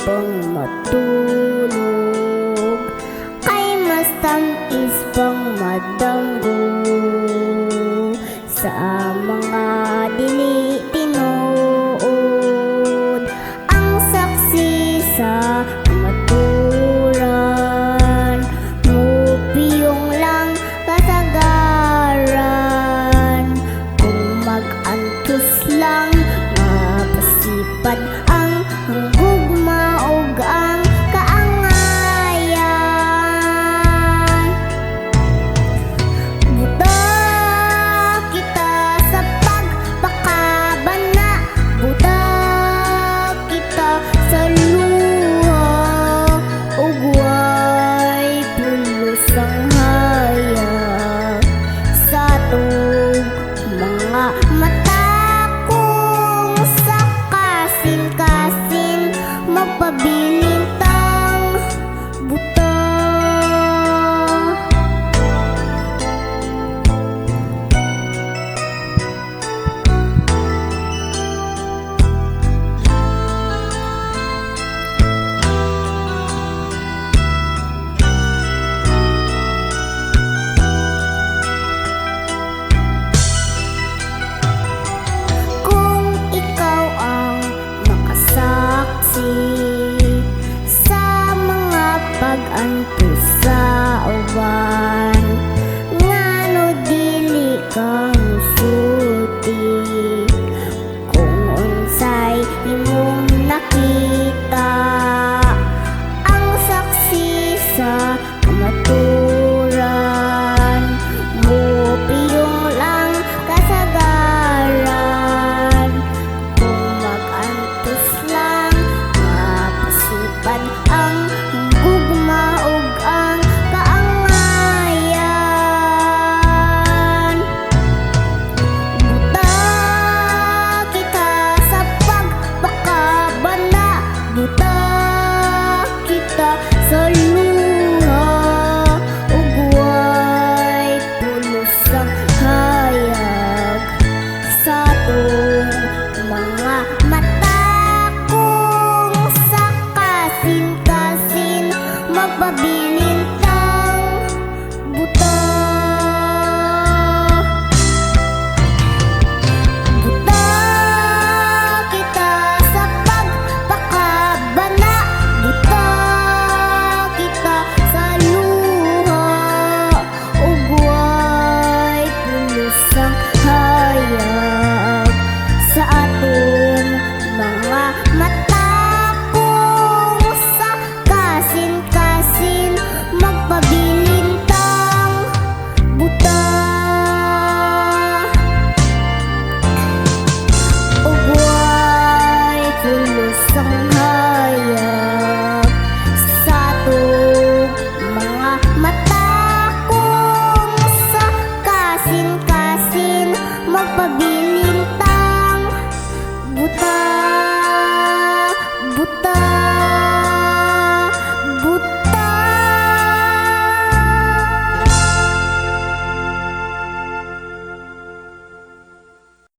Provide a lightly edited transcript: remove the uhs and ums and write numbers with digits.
pang matulog, kay mas tamis pang madanggo sa mga dili-tinuod. Ang saksi sa kamaturan, mupiyong lang kasagaran. Kung mag-antos lang, mapasipad ang gugma ug ang kaangayan. Buta kita sa pagpakabana, buta kita sa luha, ug way pulos ang hayag sa atong mga mata. Kung sa kasin-kasin magpabilintang buta. Kung ikaw ang makasaksi sa mga pag-antos sa uban, ngano dili ka musulti? Kung unsay imong nakita, ang saksi sa kamaturan, mupiyong lang kasagaran. Kung mag-antos lang, mapasipad ang gugma ug ang kaangayan. Buta kita sa pagpakabana, buta kita sa luha, ug way pulos ang hayag sa atong mga mata. Kung sa kasin-kasin magpabilintang